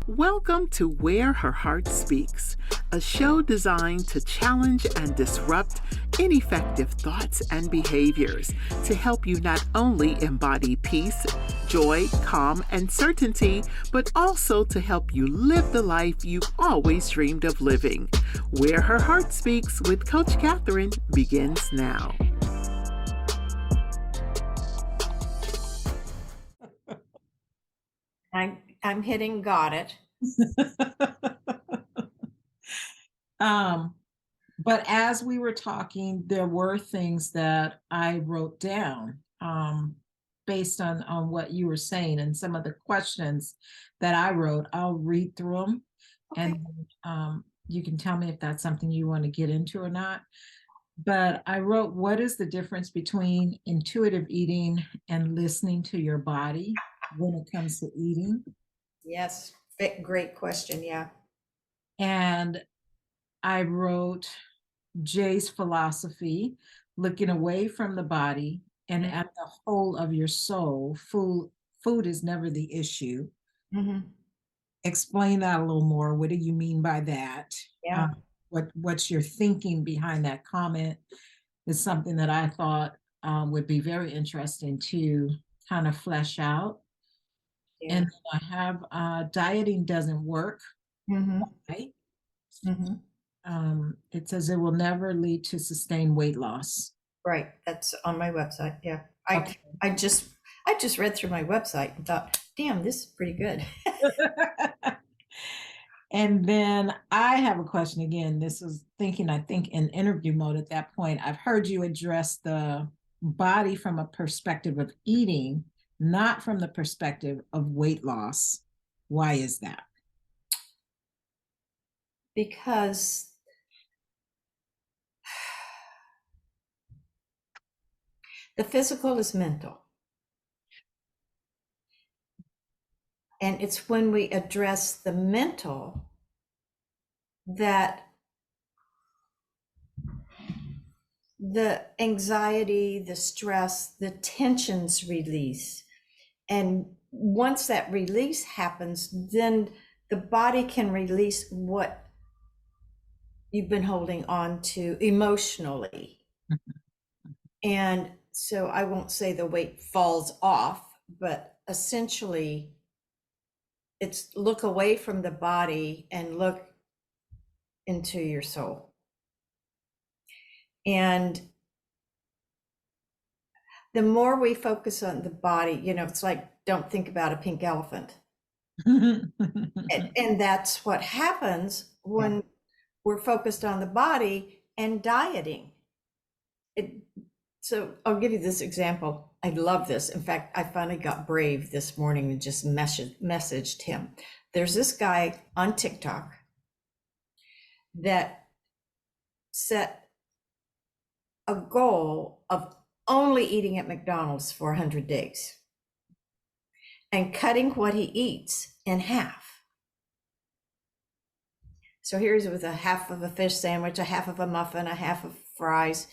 Welcome to Where Her Heart Speaks, a show designed to challenge and disrupt ineffective thoughts and behaviors to help you not only embody peace, joy, calm, and certainty, but also to help you live the life you've always dreamed of living. Where Her Heart Speaks with Coach Catherine begins now. I'm hitting got it. Um, but as we were talking, there were things that I wrote down based on what you were saying and some of the questions that I wrote. I'll read through them, Okay. and you can tell me if that's something you want to get into or not. But I wrote, what is the difference between intuitive eating and listening to your body when it comes to eating? Yes. Great question. Yeah. And I wrote Jay's philosophy, looking away from the body and Mhm. at the whole of your soul. Food is never the issue. Mhm. Explain that a little more. What do you mean by that? Yeah. What's your thinking behind that comment is something that I thought would be very interesting to kind of flesh out. Yeah. And then I have dieting doesn't work, Mhm. right? Mhm. It says it will never lead to sustained weight loss. Right. That's on my website. Yeah. I Okay. I just I just read through my website and thought, damn, this is pretty good. And then I have a question again. This was thinking, I think, in interview mode at that point. I've heard you address the body from a perspective of eating, not from the perspective of weight loss. Why is that? Because the physical is mental. And it's when we address the mental that the anxiety, the stress, the tensions release. And once that release happens, then the body can release what you've been holding on to emotionally. And so I won't say the weight falls off, but essentially it's look away from the body and look into your soul. And the more we focus on the body, it's like, don't think about a pink elephant. And that's what happens Yeah. when we're focused on the body and dieting. So I'll give you this example. I love this. In fact, I finally got brave this morning and just messaged him. There's this guy on TikTok that set a goal of only eating at McDonald's for 100 days and cutting what he eats in half. So here's with a half of a fish sandwich, a half of a muffin, a half of fries.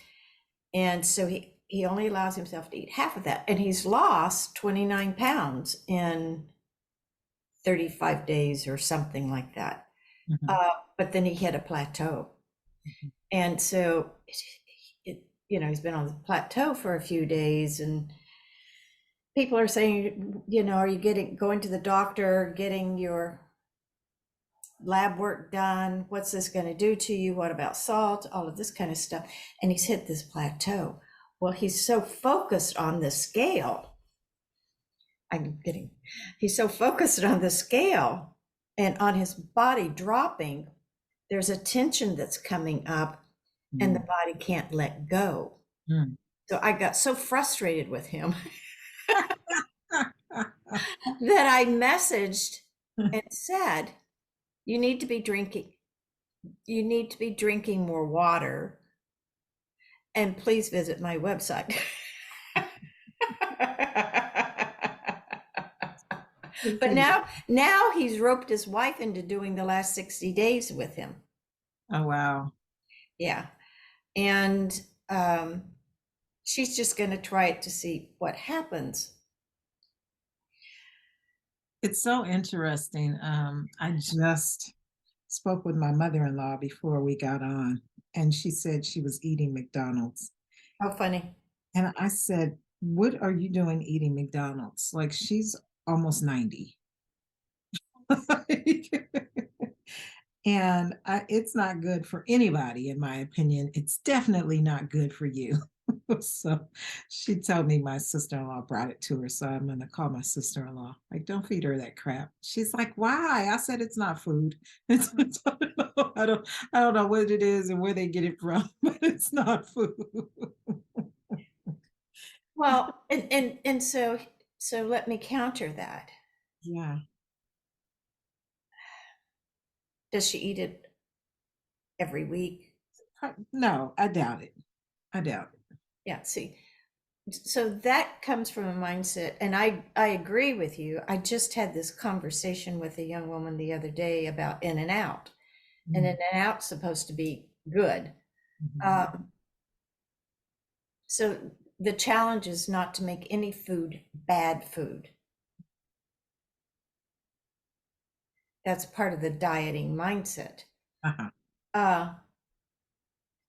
And so he only allows himself to eat half of that. And he's lost 29 pounds in 35 days or something like that. Mhm. But then he hit a plateau. And so, he's been on the plateau for a few days and people are saying, are you going to the doctor, getting your lab work done? What's this going to do to you? What about salt? All of this kind of stuff. And he's hit this plateau. Well, he's so focused on the scale. I'm kidding. He's so focused on the scale and on his body dropping. There's a tension that's coming up and the body can't let go. Mm. So I got so frustrated with him that I messaged and said, you need to be drinking more water, and please visit my website. But now he's roped his wife into doing the last 60 days with him. Oh, wow. Yeah. And she's just going to try it to see what happens. It's so interesting. I just spoke with my mother-in-law before we got on, and she said she was eating McDonald's. How funny. And I said, "What are you doing eating McDonald's?" Like she's almost 90. And it's not good for anybody, in my opinion. It's definitely not good for you. So she told me my sister-in-law brought it to her. So I'm going to call my sister-in-law. Like, don't feed her that crap. She's like, why? I said it's not food. It's, I don't know what it is and where they get it from, but it's not food. Well, and so let me counter that. Yeah. Does she eat it every week? No, I doubt it. I doubt it. Yeah, see. So that comes from a mindset, and I agree with you. I just had this conversation with a young woman the other day about In and Out. And In and Out's supposed to be good. Mhm. So the challenge is not to make any food bad food. That's part of the dieting mindset. Uh-huh. Uh,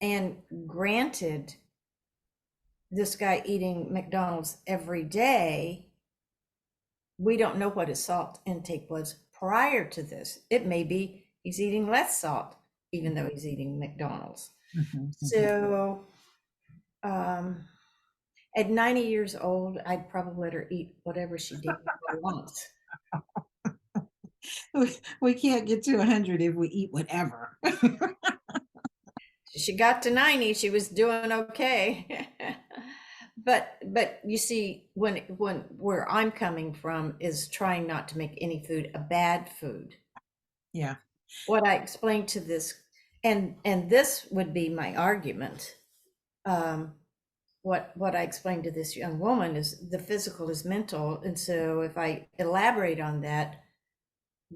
and granted, this guy eating McDonald's every day, we don't know what his salt intake was prior to this. It may be he's eating less salt, even though he's eating McDonald's. Mhm. So at 90 years old, I'd probably let her eat whatever she damn well wants. We can't get to 100 if we eat whatever. She got to 90, she was doing okay. But you see, when where I'm coming from is trying not to make any food a bad food. Yeah. What I explained to this, and this would be my argument. What I explained to this young woman is the physical is mental, and so if I elaborate on that,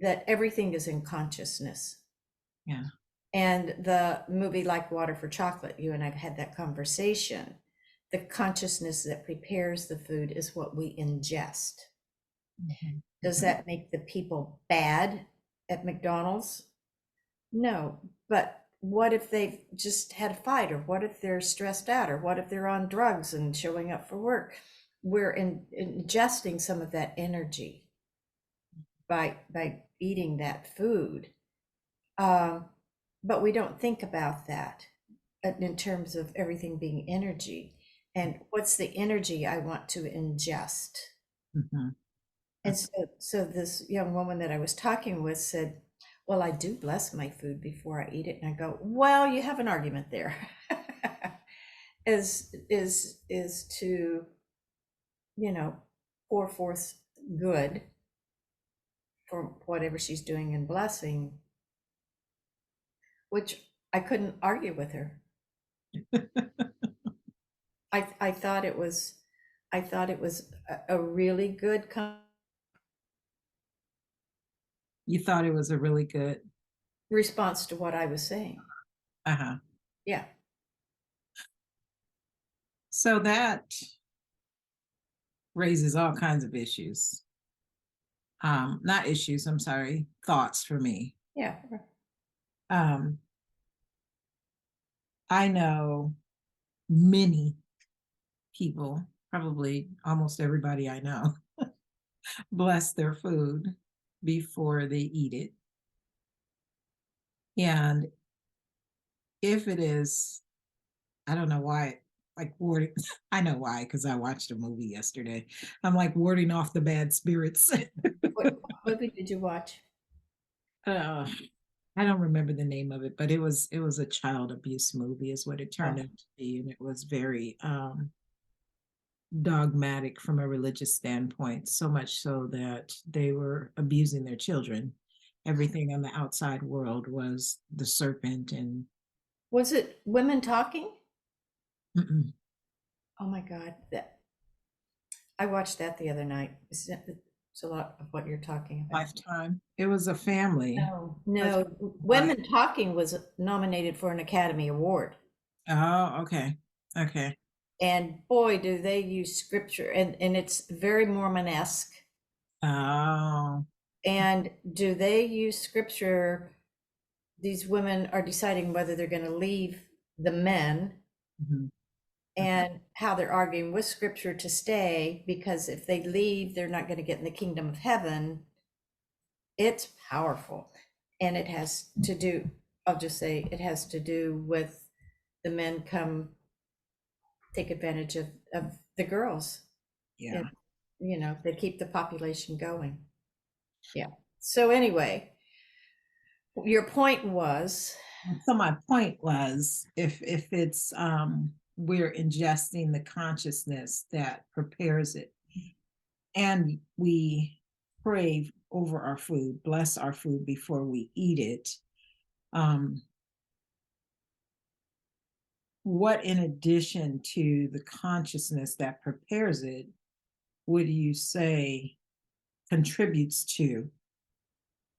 that everything is in consciousness. Yeah. And the movie Like Water for Chocolate, you and I've had that conversation. The consciousness that prepares the food is what we ingest. Mhm. Does that make the people bad at McDonald's? No, but what if they've just had a fight, or what if they're stressed out, or what if they're on drugs and showing up for work? We're ingesting some of that energy by eating that food. But we don't think about that in terms of everything being energy. And what's the energy I want to ingest? Mhm. And so this young woman that I was talking with said, well, I do bless my food before I eat it. And I go, well, you have an argument there. is to, pour forth good for whatever she's doing in blessing, which I couldn't argue with her. I thought it was a really good You thought it was a really good. response to what I was saying. Uh-huh. Yeah. So that raises all kinds of issues. Not issues, I'm sorry, thoughts for me. Yeah. Um, I know many people, probably almost everybody I know, bless their food before they eat it. And if it is, I don't know why, like warding, I know why, because I watched a movie yesterday. I'm like warding off the bad spirits. What movie did you watch? uh, I don't remember the name of it, but it was a child abuse movie, is what it turned Oh, out to be, and it was very dogmatic from a religious standpoint, so much so that they were abusing their children. Everything on the outside world was the serpent and was it Women Talking? mm-mm, Oh my God, that I watched that the other night. It's a lot of what you're talking about. Lifetime. It was a family. No, Husband and wife. Women Talking was nominated for an Academy Award. Oh, okay. Okay. And boy, do they use scripture, and it's very Mormon-esque. Oh. And do they use scripture? These women are deciding whether they're going to leave the men, Mhm. and how they're arguing with scripture to stay, because if they leave, they're not going to get in the kingdom of heaven. It's powerful. And it has to do, I'll just say, it has to do with the men come take advantage of the girls. Yeah. They keep the population going. Yeah. So anyway, your point was, So my point was, if it's we're ingesting the consciousness that prepares it, and we pray over our food, bless our food before we eat it, um, what in addition to the consciousness that prepares it would you say contributes to?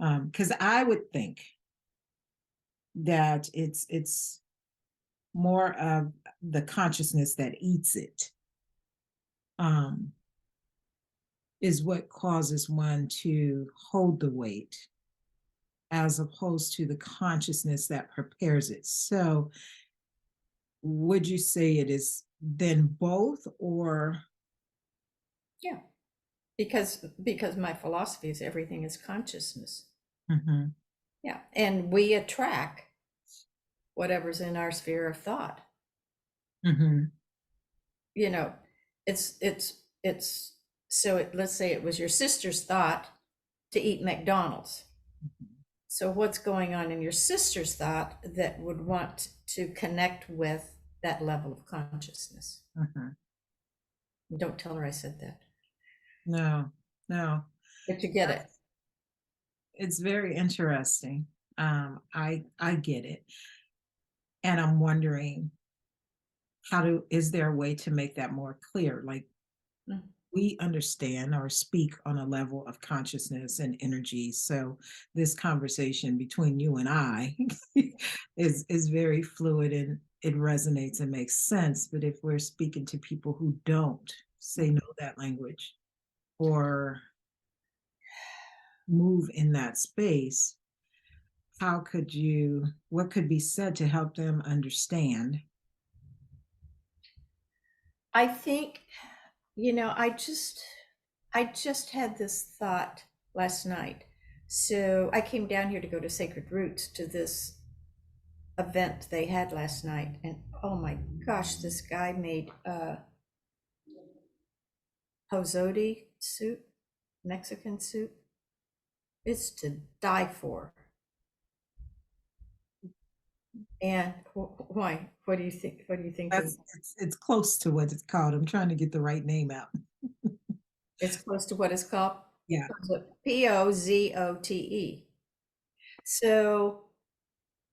Because I would think that it's more of the consciousness that eats it, um, is what causes one to hold the weight, as opposed to the consciousness that prepares it. So would you say it is then both, or? yeah, because my philosophy is everything is consciousness. Mhm. Yeah. And we attract whatever's in our sphere of thought. Mhm. You know, it's let's say it was your sister's thought to eat McDonald's. So what's going on in your sister's thought that would want to connect with that level of consciousness? Mhm. Don't tell her I said that, No, no. but you get it. It's very interesting. I get it. And I'm wondering, is there a way to make that more clear? Like, Mm. we understand or speak on a level of consciousness and energy. So this conversation between you and I is very fluid, and it resonates and makes sense. But if we're speaking to people who don't say know that language or move in that space, what could be said to help them understand? I think, I just had this thought last night. So I came down here to go to Sacred Roots to this event they had last night, and oh my gosh, this guy made pozole soup, Mexican soup. It's to die for. And why? What do you think? What do you think of? It's close to what it's called. I'm trying to get the right name out. It's close to what is called Yeah. Pozote. So,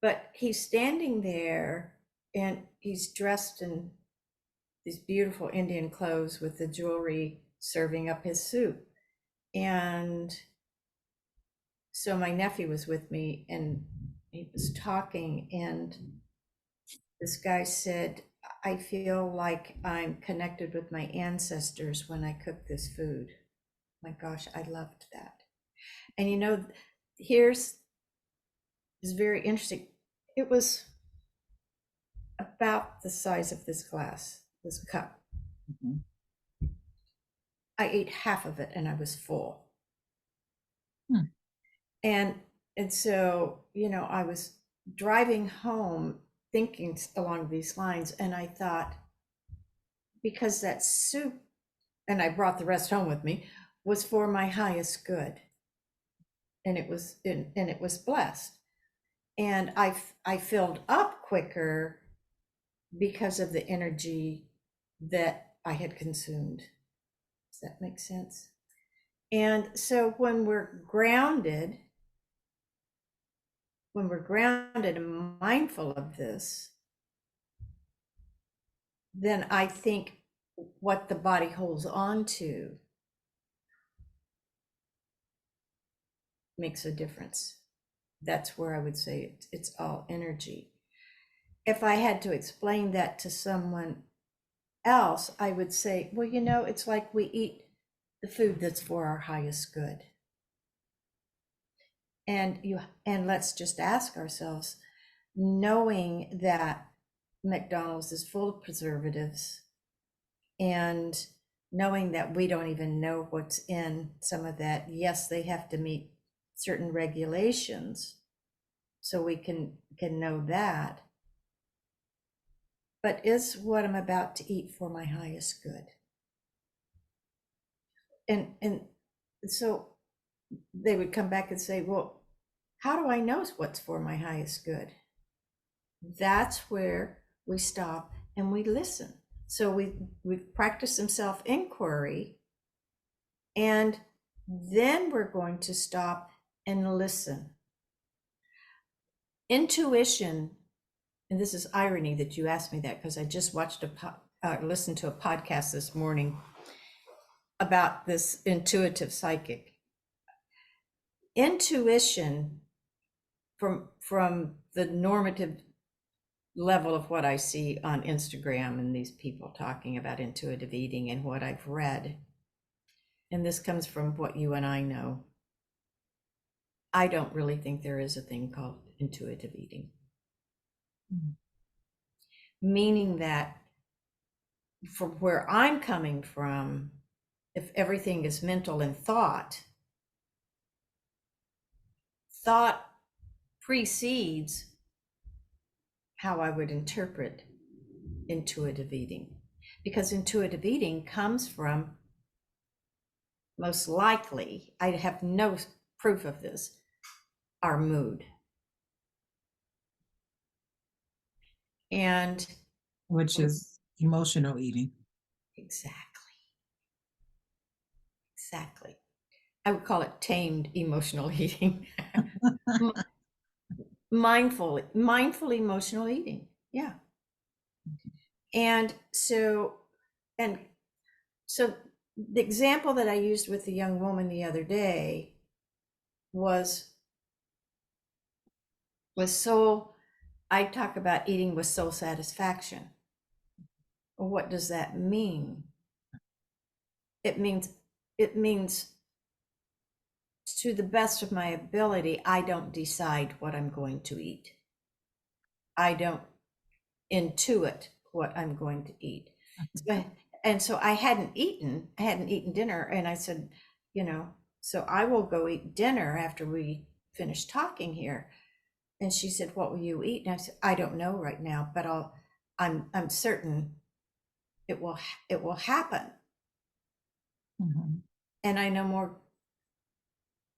but he's standing there and he's dressed in these beautiful Indian clothes with the jewelry, serving up his soup. And so my nephew was with me and he was talking, and this guy said, I feel like I'm connected with my ancestors when I cook this food. My gosh, I loved that. And here's is very interesting. It was about the size of this glass, this cup. Mhm. I ate half of it and I was full. Hmm. And so, I was driving home thinking along these lines, and I thought, because that soup, and I brought the rest home with me, was for my highest good. And it was blessed. And I filled up quicker because of the energy that I had consumed. Does that make sense? And so when we're grounded and mindful of this, then I think what the body holds on to makes a difference. That's where I would say it's all energy. If I had to explain that to someone else, I would say, well, it's like we eat the food that's for our highest good. And let's just ask ourselves, knowing that McDonald's is full of preservatives, and knowing that we don't even know what's in some of that, yes, they have to meet certain regulations, so we can know that. But is what I'm about to eat for my highest good? And so they would come back and say, well, how do I know what's for my highest good? That's where we stop and we listen. So we practice some self-inquiry, and then we're going to stop and listen. Intuition, and this is irony that you asked me that, because I just watched listened to a podcast this morning about this intuitive psychic. Intuition, from the normative level of what I see on Instagram and these people talking about intuitive eating and what I've read, and this comes from what you and I know, I don't really think there is a thing called intuitive eating. Meaning that from where I'm coming from, if everything is mental and thought precedes how I would interpret intuitive eating, because intuitive eating comes from, most likely, I have no proof of this, our mood. And which is emotional eating. exactly. I would call it tamed emotional eating. mindful emotional eating. Yeah. And so the example that I used with the young woman the other day was soul. I talk about eating with soul satisfaction. Well, what does that mean? It means to the best of my ability, I don't decide what I'm going to eat. I don't intuit what I'm going to eat. And so I hadn't eaten dinner, and I said, so I will go eat dinner after we finish talking here. And she said, what will you eat? And I said, I don't know right now, but I'm certain it will happen. Mm-hmm. And I no more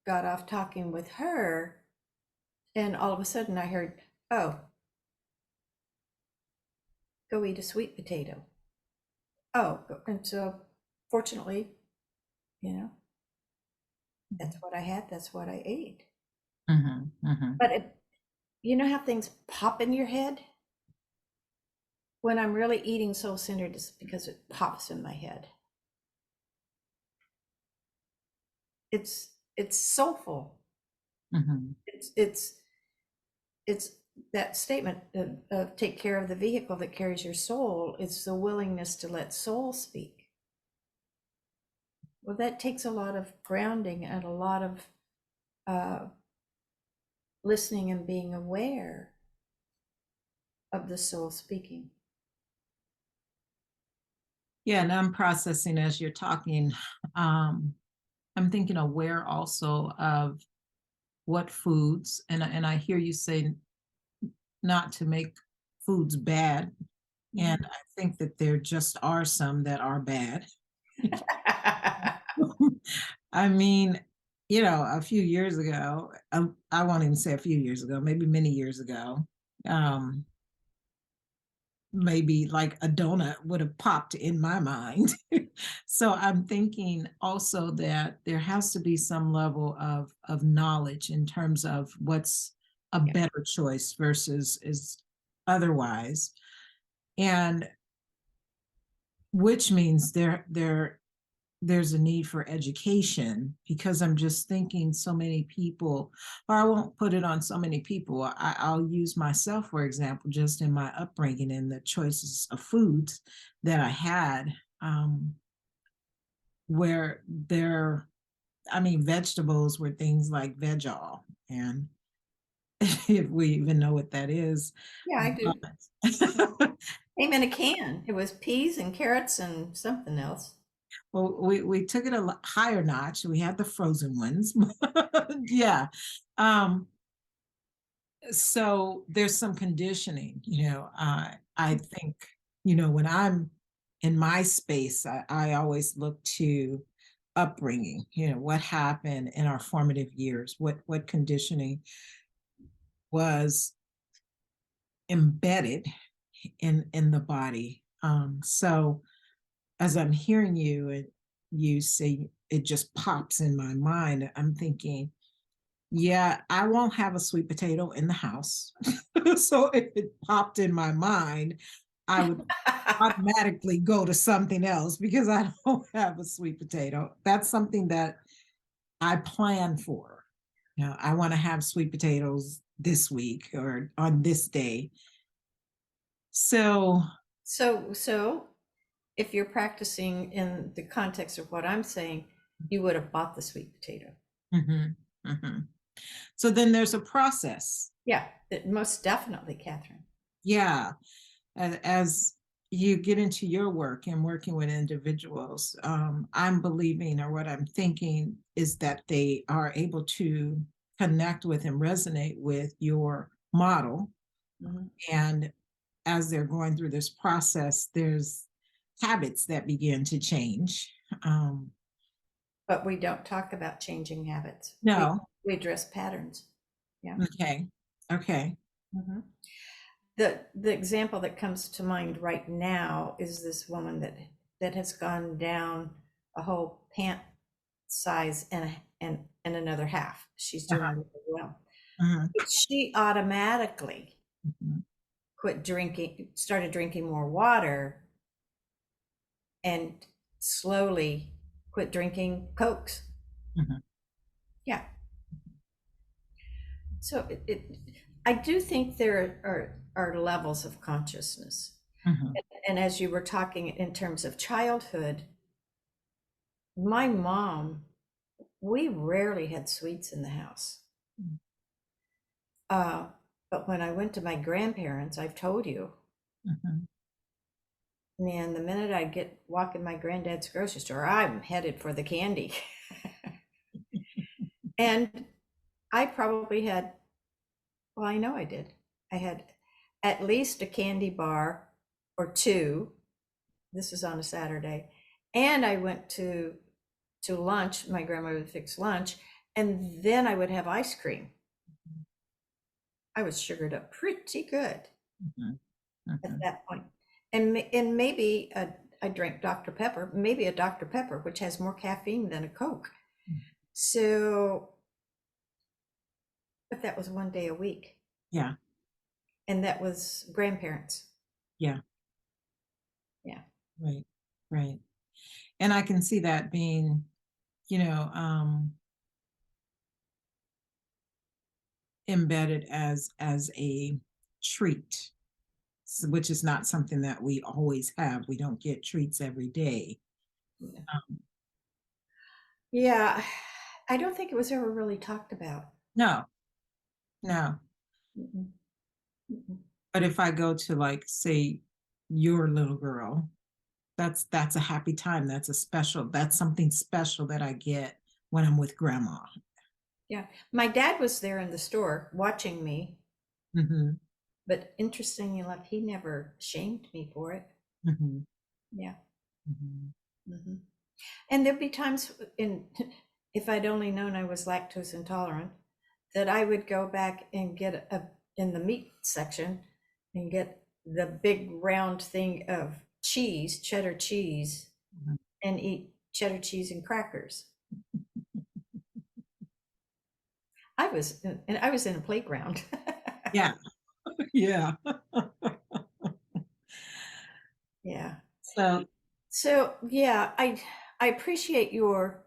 got off talking with her, and all of a sudden I heard, oh, go eat a sweet potato. Oh, and so fortunately, that's what I had, that's what I ate. Mm-hmm. Mm-hmm. But you know how things pop in your head? When I'm really eating soul-centered, it's because it pops in my head. It's soulful. Mm-hmm. It's that statement of take care of the vehicle that carries your soul. It's the willingness to let soul speak. Well, that takes a lot of grounding and a lot of listening and being aware of the soul speaking. Yeah, and I'm processing as you're talking. I'm thinking aware also of what foods, and I hear you say not to make foods bad, and I think that there just are some that are bad. I mean, a few years ago, I won't even say a few years ago, maybe many years ago, maybe like a donut would have popped in my mind. So I'm thinking also that there has to be some level of knowledge in terms of what's a better choice versus is otherwise. And which means there's a need for education, because I'm just thinking so many people, or I won't put it on so many people. I'll use myself, for example, just in my upbringing and the choices of foods that I had, where vegetables were things like veg-all, and if we even know what that is. Yeah, I do. But Came in a can. It was peas and carrots and something else. well, we took it a higher notch. We had the frozen ones. Yeah. Um, so there's some conditioning, I think, when I'm in my space, I always look to upbringing, what happened in our formative years, what conditioning was embedded in the body. So as I'm hearing you and you say it just pops in my mind, I'm thinking, yeah, I won't have a sweet potato in the house. So if it popped in my mind, I would automatically go to something else because I don't have a sweet potato. That's something that I plan for. I want to have sweet potatoes this week or on this day. So, So if you're practicing in the context of what I'm saying, you would have bought the sweet potato. mhm, mhm. So then there's a process. Yeah, most definitely, Catherine. Yeah. As you get into your work and working with individuals, I'm believing, or what I'm thinking is that they are able to connect with and resonate with your model. Mhm. And as they're going through this process, there's habits that begin to change. Um, But we don't talk about changing habits. no. We address patterns. Yeah. Okay. Okay. Mhm. The example that comes to mind right now is this woman that has gone down a whole pant size and another half. She's doing Uh-huh. really well. Mhm, But she automatically mhm, started drinking more water and slowly quit drinking Cokes. mhm, Yeah. So I do think there are levels of consciousness. mhm, And as you were talking in terms of childhood, my mom, we rarely had sweets in the house. Uh, but when I went to my grandparents, I've told you, mhm, man, the minute I get walk in my granddad's grocery store, I'm headed for the candy. And I probably had, well, I know I did. I had at least a candy bar or two. This is on a Saturday. And I went to lunch. My grandmother would fix lunch, and then I would have ice cream. I was sugared up pretty good mhm, at mhm, that point. And maybe I drank Dr. Pepper, maybe a Dr. Pepper, which has more caffeine than a Coke. mhm. So, but that was one day a week. Yeah. And that was grandparents. Yeah. Yeah. Right. Right. And I can see that being, you know, embedded as a treat, which is not something that we always have. We don't get treats every day. Um, Yeah. I don't think it was ever really talked about. no, no. Mm-mm. Mm-mm. But if I go to, like, say, your little girl, that's a happy time. That's something special that I get when I'm with grandma. Yeah. My dad was there in the store watching me, Hmm. but interestingly enough, he never shamed me for it. Hmm. Yeah. Hmm. Hmm. And there'd be times if I'd only known I was lactose intolerant, that I would go back and get in the meat section and get the big round thing of cheese, cheddar cheese, and eat cheddar cheese and crackers. And I was in a playground. Yeah. Yeah. Yeah. So, So yeah, I appreciate your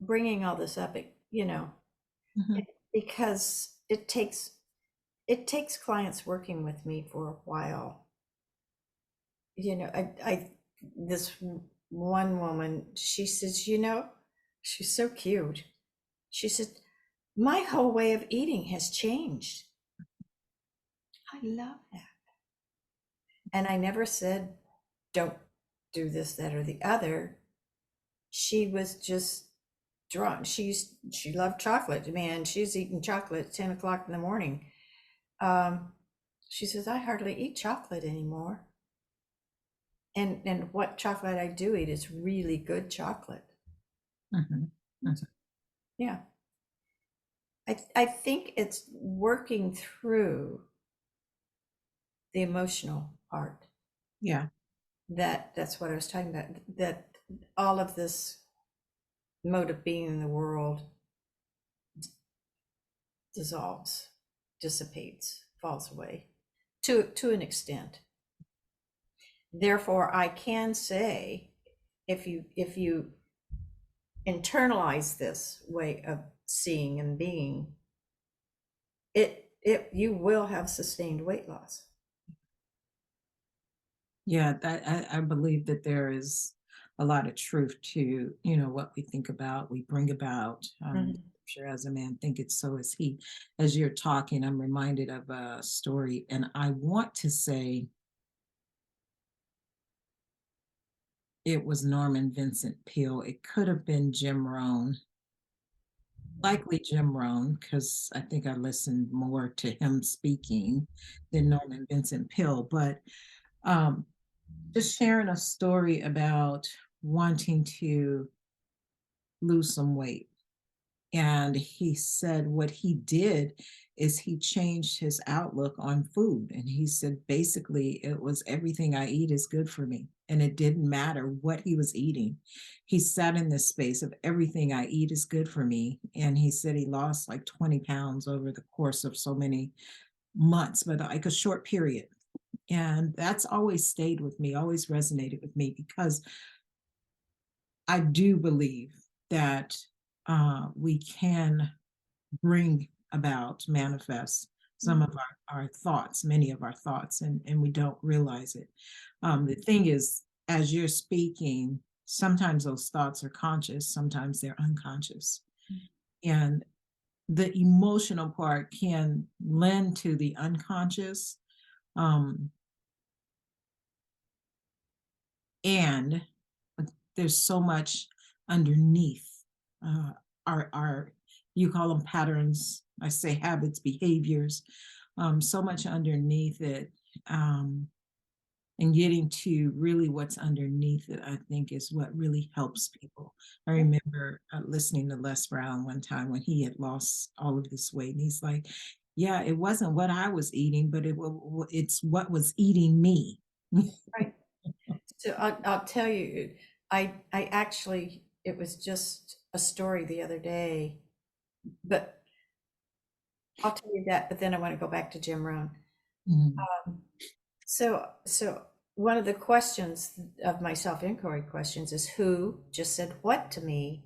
bringing all this up, mhm, because it takes clients working with me for a while. I this one woman, she says, she's so cute. She said, my whole way of eating has changed. I love that. And I never said, don't do this, that, or the other. She was just drawn. She loved chocolate. Man, she's eating chocolate at 10 o'clock in the morning. She says, I hardly eat chocolate anymore. And what chocolate I do eat is really good chocolate. Mhm. Mhm. Yeah. I think it's working through the emotional part. Yeah. That's what I was talking about. That all of this mode of being in the world dissolves, dissipates, falls away to an extent. Therefore, I can say, if you internalize this way of seeing and being, it you will have sustained weight loss. Yeah, I believe that there is a lot of truth to, what we think about, we bring about. Mhm. Sure, as a man thinketh, so is he. As you're talking, I'm reminded of a story, and I want to say it was Norman Vincent Peale. It could have been Jim Rohn, likely Jim Rohn, because I think I listened more to him speaking than Norman Vincent Peale. But um, just sharing a story about wanting to lose some weight. And he said what he did is he changed his outlook on food. And he said basically it was everything I eat is good for me. And it didn't matter what he was eating. He sat in this space of everything I eat is good for me. And he said he lost like 20 pounds over the course of so many months, but like a short period. And that's always stayed with me, always resonated with me, because I do believe that we can bring about, manifest some of our thoughts, many of our thoughts, and we don't realize it. The thing is, as you're speaking, sometimes those thoughts are conscious, sometimes they're unconscious. And the emotional part can lend to the unconscious. Um, and there's so much underneath our you call them patterns, I say habits, behaviors, so much underneath it. um, and getting to really what's underneath it, I think, is what really helps people. I remember listening to Les Brown one time when he had lost all of this weight, and he's like, yeah, it wasn't what I was eating, but it's what was eating me. Right. So I'll tell you, I actually, it was just a story the other day, but I'll tell you that, but then I want to go back to Jim Rohn. Mhm. So one of the questions of my self-inquiry questions is, who just said what to me?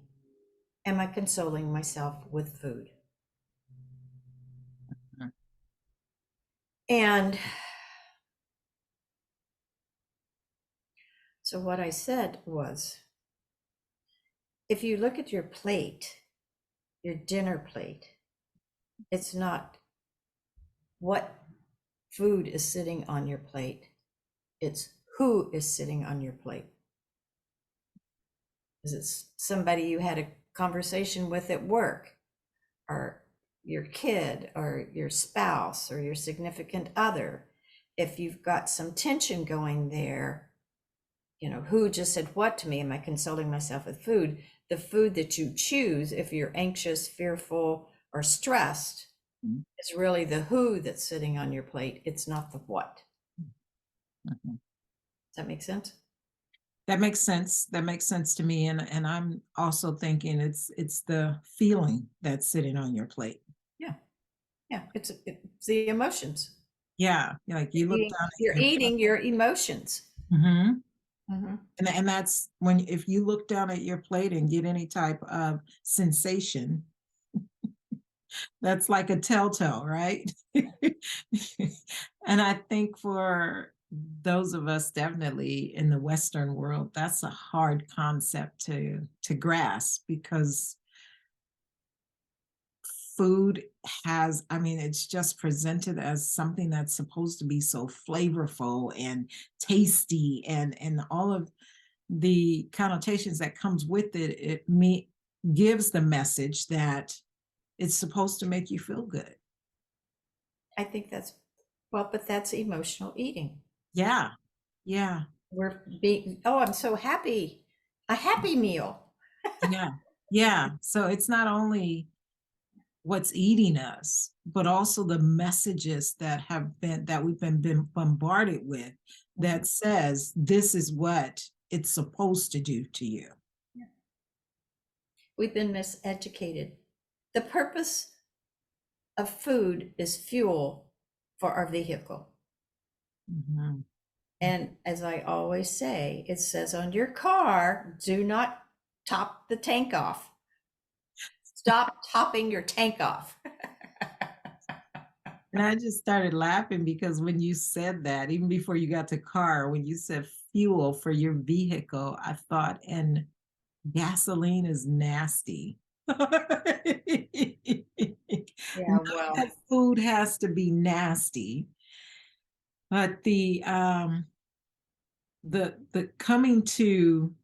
Am I consoling myself with food? And so what I said was, if you look at your plate, your dinner plate, it's not what food is sitting on your plate, it's who is sitting on your plate. Is it somebody you had a conversation with at work, or your kid, or your spouse, or your significant other? If you've got some tension going there, who just said what to me? Am I consoling myself with food? The food that you choose, if you're anxious, fearful, or stressed, Mhm. is really the who that's sitting on your plate. It's not the what. Mhm. Does that make sense? That makes sense. That makes sense to me. And I'm also thinking it's the feeling that's sitting on your plate. Yeah. Yeah. It's the emotions. Yeah. Like you look down at You're your plate. eating your emotions. Mhm. Mhm. And that's when, if you look down at your plate and get any type of sensation, that's like a telltale, right? And I think for those of us definitely in the Western world, that's a hard concept to grasp, because food has, I mean, it's just presented as something that's supposed to be so flavorful and tasty, and all of the connotations that comes with it, gives the message that it's supposed to make you feel good. I think that's, well, but that's emotional eating. Yeah. Yeah. We're being, oh, I'm so happy. A happy meal. Yeah. Yeah. So it's not only what's eating us, but also the messages that we've been bombarded with Mhm. that says this is what it's supposed to do to you. Yeah. We've been miseducated. The purpose of food is fuel for our vehicle. Mhm. And as I always say, it says on your car, do not top the tank off. Stop topping your tank off. And I just started laughing because when you said that, even before you got to car, when you said fuel for your vehicle, I thought, and gasoline is nasty. Not Yeah, well, that food has to be nasty, but the coming to,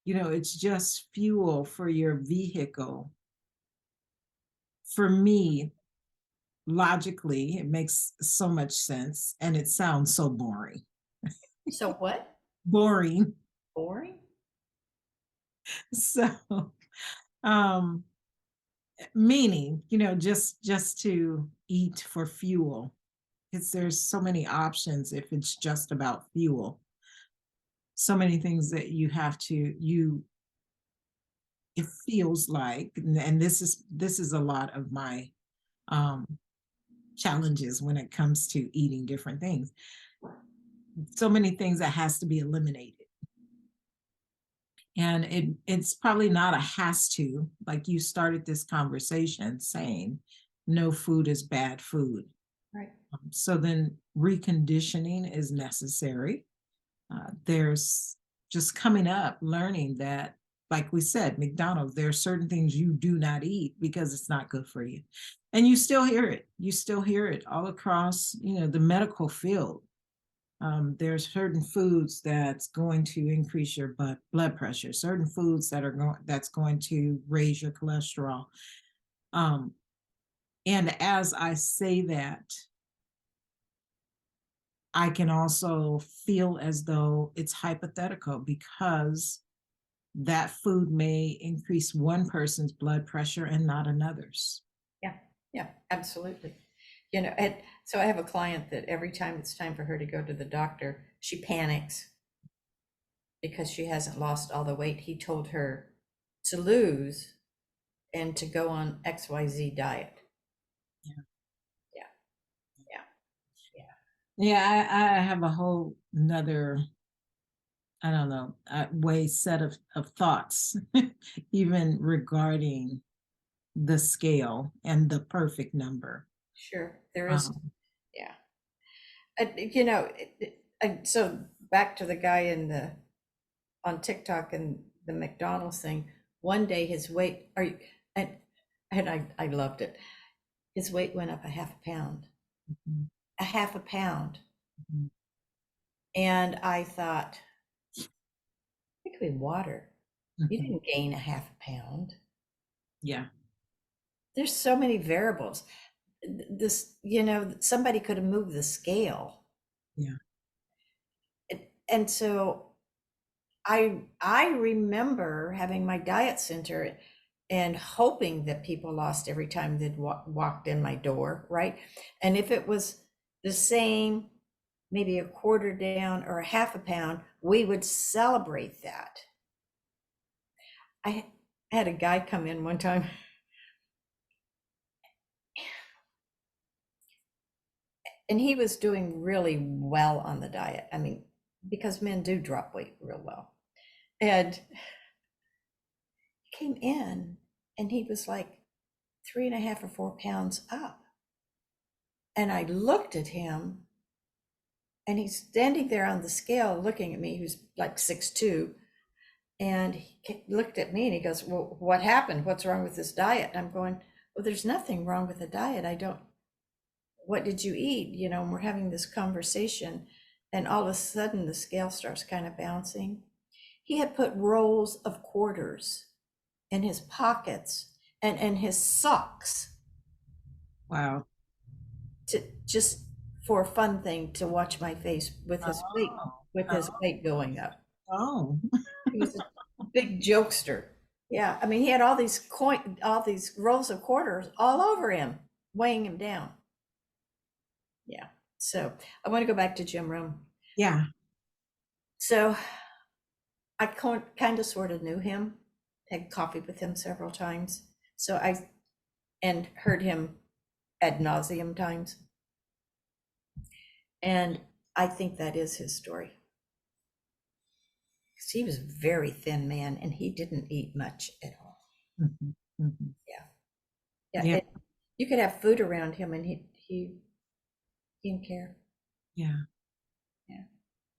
it's just fuel for your vehicle. For me, logically, it makes so much sense, and it sounds so boring. so what? Boring. Boring? So, um, meaning, just to eat for fuel. Because there's so many options if it's just about fuel. So many things that it feels like, and this is a lot of my um challenges when it comes to eating different things. So many things that has to be eliminated. And it's probably not a has to, like you started this conversation saying, no food is bad food. Right. So then reconditioning is necessary. There's just coming up, learning that, like we said, McDonald's, there are certain things you do not eat because it's not good for you. And you still hear it. You still hear it all across, the medical field. There's certain foods that's going to increase your blood pressure, certain foods that's going to raise your cholesterol. Um, and as I say that, I can also feel as though it's hypothetical because that food may increase one person's blood pressure and not another's. Yeah, yeah, absolutely. And so I have a client that every time it's time for her to go to the doctor, she panics because she hasn't lost all the weight he told her to lose and to go on XYZ diet. Yeah. Yeah, yeah, yeah. Yeah, I have a whole another, I don't know, set of thoughts, even regarding the scale and the perfect number. Sure, there is. Um, Yeah. So back to the guy on TikTok and the McDonald's thing. One day his weight, and I loved it. His weight went up a half a pound, mhm, a half a pound. mhm. And I thought, it could be water. You Mhm. didn't gain a half a pound. Yeah. There's so many variables. Somebody could have moved the scale. Yeah. And so I remember having my diet center and hoping that people lost every time they'd walked in my door, right? And if it was the same, maybe a quarter down or a half a pound, we would celebrate that. I had a guy come in one time and he was doing really well on the diet. I mean, because men do drop weight real well. And he came in and he was like 3.5 or 4 pounds up. And I looked at him and he's standing there on the scale looking at me, who's like 6'2". And he looked at me and he goes, well, what happened? What's wrong with this diet? And I'm going, well, there's nothing wrong with the diet. What did you eat? You know, and we're having this conversation, and all of a sudden the scale starts kind of bouncing. He had put rolls of quarters in his pockets and in his socks Wow. to just for a fun thing to watch my face Oh, with his weight going up. oh, He was a big jokester. Yeah, I mean, he had all these rolls of quarters all over him, weighing him down. Yeah. So I want to go back to Jim Rome. yeah. So I kind of sort of knew him, had coffee with him several times. And heard him ad nauseum times. And I think that is his story. Because he was a very thin man and he didn't eat much at all. Mhm, mhm. Yeah. Yeah, You could have food around him and he didn't care. yeah, Yeah.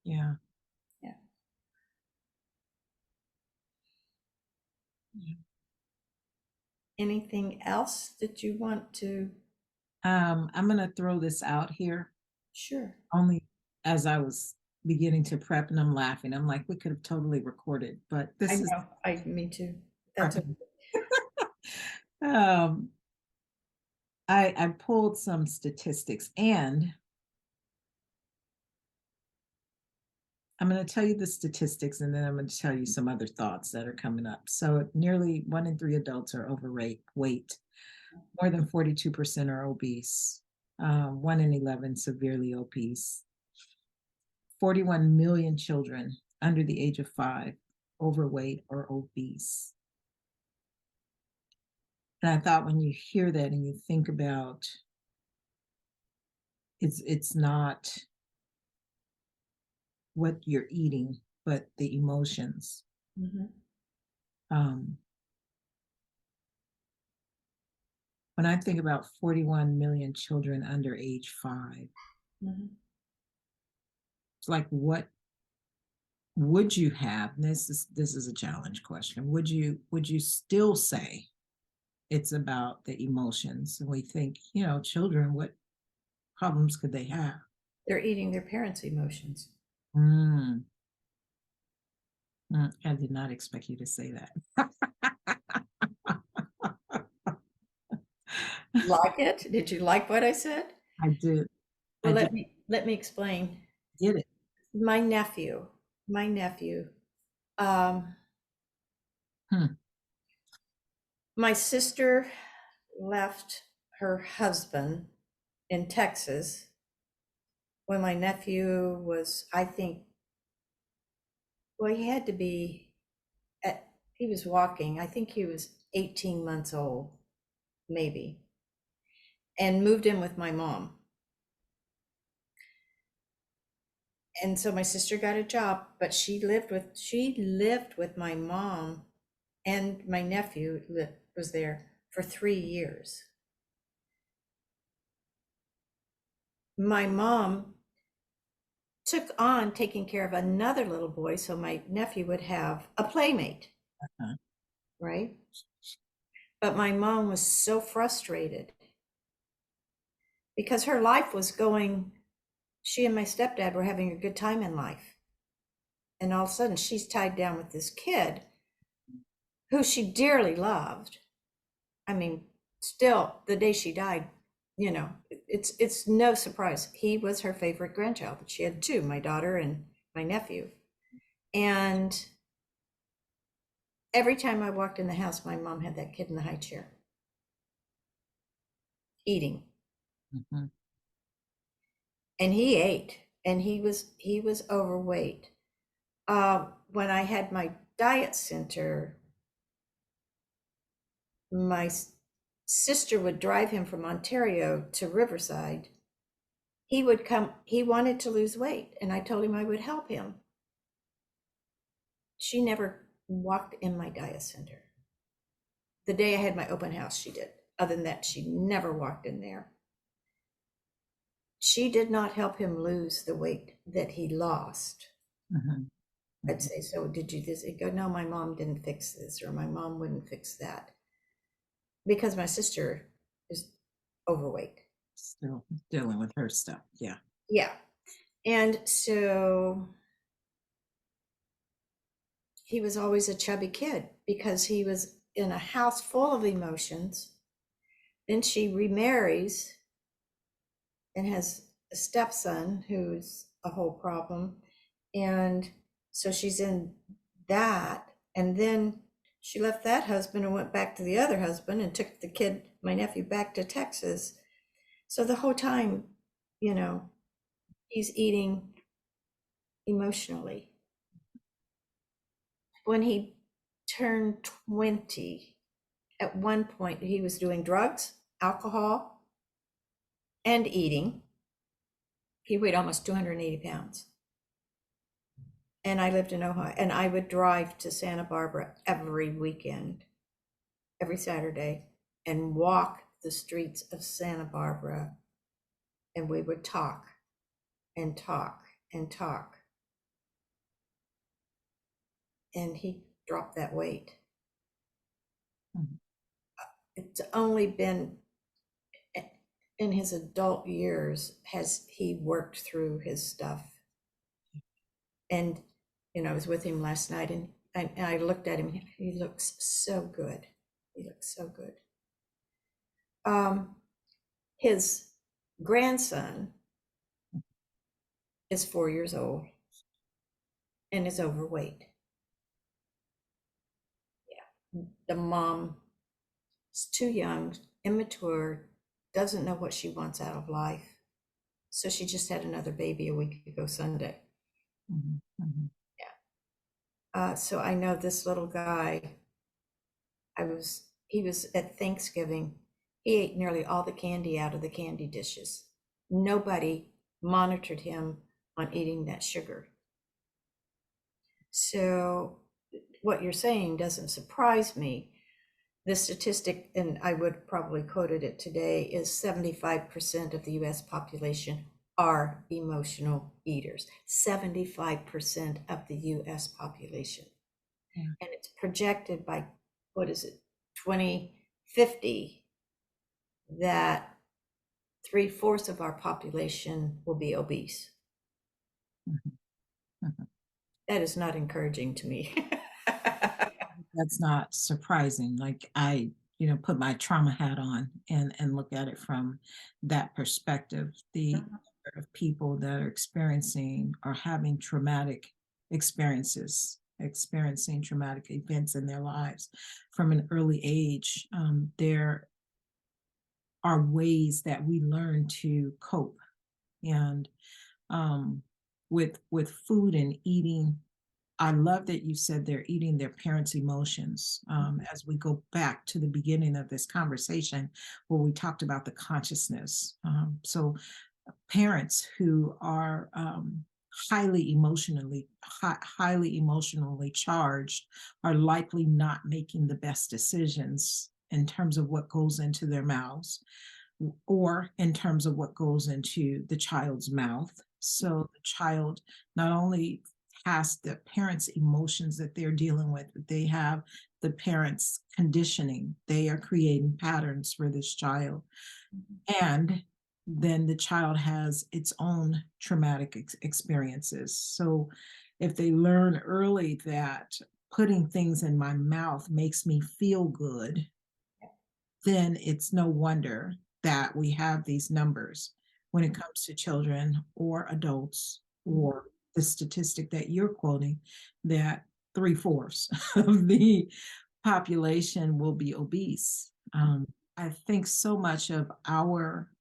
yeah. Yeah. Yeah. Anything else that you want to? I'm gonna throw this out here Sure. only as I was beginning to prep and I'm laughing. I'm like, we could have totally recorded, but I this is know. Me too. That's prepping. Um, I pulled some statistics and I'm going to tell you the statistics and then I'm going to tell you some other thoughts that are coming up. So nearly 1 in 3 adults are overweight. More than 42% are obese. 1 in 11 severely obese. 41 million children under the age of 5 overweight or obese. And I thought when you hear that and you think about it's not what you're eating, but the emotions. Mhm. Um, when I think about 41 million children under age 5, Mhm. it's like, what would you have? And this is a challenge question. Would you still say it's about the emotions? And we think, children, what problems could they have? They're eating their parents' emotions. Mm, I did not expect you to say that. Like it? Did you like what I said? I did. I Well, did. let me explain. Did it. My nephew, my nephew, um, Hmm. my sister left her husband in Texas when my nephew was, I think, well, he had to be he was walking. I think he was 18 months old, maybe, and moved in with my mom. And so my sister got a job, but she lived with my mom, and my nephew was there for 3 years. My mom took on taking care of another little boy so my nephew would have a playmate, Uh-huh. right? But my mom was so frustrated because her life was going, she and my stepdad were having a good time in life. And all of a sudden she's tied down with this kid who she dearly loved. I mean, still the day she died, it's no surprise. He was her favorite grandchild. She had two, my daughter and my nephew. And every time I walked in the house, my mom had that kid in the high chair eating. Mm-hmm. And he ate, and he was overweight. When I had my diet center, my sister would drive him from Ontario to Riverside. He would come, he wanted to lose weight, and I told him I would help him. She never walked in my diet center. The day I had my open house, she did. Other than that, she never walked in there. She did not help him lose the weight that he lost. Mm-hmm. I'd say, so did you this? He'd go, no, my mom didn't fix this, or my mom wouldn't fix that. because my sister is overweight. Still dealing with her stuff. Yeah. Yeah. And so he was always a chubby kid because he was in a house full of emotions. Then she remarries and has a stepson who's a whole problem. And so she's in that. And then she left that husband and went back to the other husband and took the kid, my nephew, back to Texas. So the whole time, you know, he's eating emotionally. When he turned 20, at one point he was doing drugs, alcohol, and eating. He weighed almost 280 pounds. And I lived in Ohio, and I would drive to Santa Barbara every weekend, every Saturday, and walk the streets of Santa Barbara. And we would talk and talk and talk. And he dropped that weight. Mhm. It's only been in his adult years has he worked through his stuff. And, you know, I was with him last night, and I looked at him. He looks so good. He looks so good. His grandson is 4 years old and is overweight. Yeah. The mom is too young, immature, doesn't know what she wants out of life. So she just had another baby a week ago Sunday. Mhm. Mhm. So I know this little guy, he was at Thanksgiving. He ate nearly all the candy out of the candy dishes. Nobody monitored him on eating that sugar. So what you're saying doesn't surprise me. The statistic, and I would probably quoted it today, is 75% of the US population are emotional eaters. 75% of the US population. Yeah. And it's projected by, what is it, 2050, that 3/4 of our population will be obese. Mhm. Mhm. That is not encouraging to me. That's not surprising. Like I, put my trauma hat on and look at it from that perspective. The number of people that are experiencing or having traumatic experiences, experiencing traumatic events in their lives from an early age, there are ways that we learn to cope and with food and eating. I love that you said they're eating their parents' emotions. As we go back to the beginning of this conversation, where we talked about the consciousness. So parents who are highly emotionally charged are likely not making the best decisions in terms of what goes into their mouths or in terms of what goes into the child's mouth. So the child not only has the parents' emotions that they're dealing with, but they have the parents' conditioning. They are creating patterns for this child. And then the child has its own traumatic experiences. So if they learn early that putting things in my mouth makes me feel good, then it's no wonder that we have these numbers when it comes to children or adults, or the statistic that you're quoting, that 3/4 of the population will be obese. I think so much of our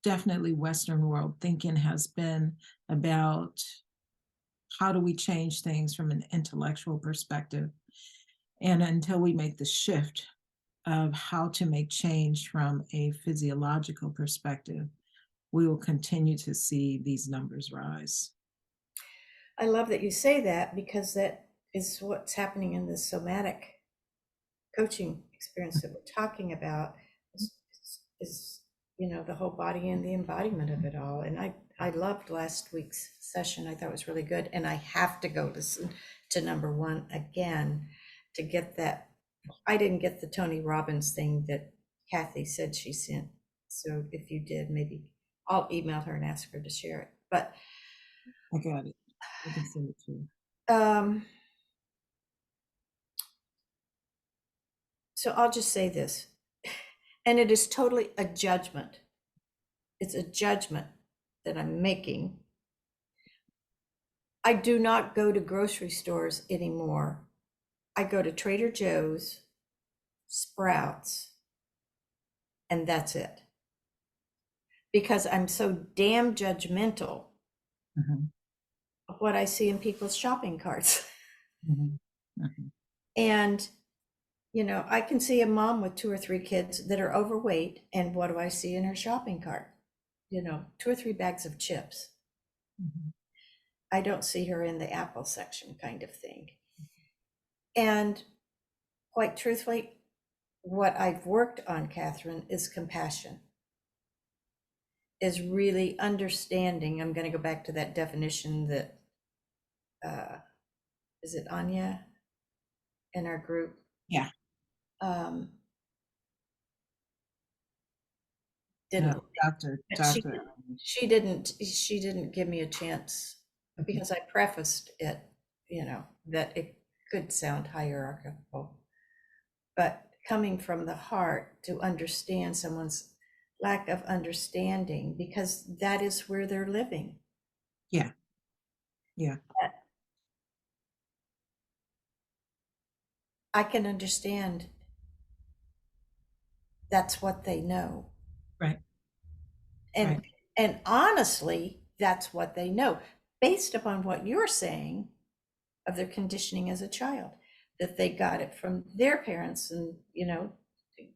definitely Western world thinking has been about how do we change things from an intellectual perspective. And until we make the shift of how to make change from a physiological perspective, we will continue to see these numbers rise. I love that you say that, because that is what's happening in the somatic coaching experience that we're talking about is, you know, the whole body and the embodiment of it all. And I loved last week's session. I thought it was really good. And I have to go listen to number one again to get that I didn't get the Tony Robbins thing that Kathy said she sent. So if you did, maybe I'll email her and ask her to share it. But I got it. I can send it to you. So I'll just say this, and it is totally a judgment. It's a judgment that I'm making. I do not go to grocery stores anymore. I go to Trader Joe's, Sprouts, and that's it. Because I'm so damn judgmental Mhm, of what I see in people's shopping carts. mhm, mhm. And, you know, I can see a mom with 2 or 3 kids that are overweight, and what do I see in her shopping cart? You know, 2 or 3 bags of chips. Mhm. I don't see her in the apple section kind of thing. And quite truthfully, what I've worked on, Catherine, is compassion, is really understanding. I'm going to go back to that definition that, is it Anya in our group? Yeah. Um, No, didn't, Doctor, she, Doctor. she didn't give me a chance because I prefaced it, you know, that it could sound hierarchical, but coming from the heart to understand someone's lack of understanding, because that is where they're living. Yeah, yeah, I can understand that's what they know. right, And right. and honestly, that's what they know, based upon what you're saying of their conditioning as a child, that they got it from their parents, and you know,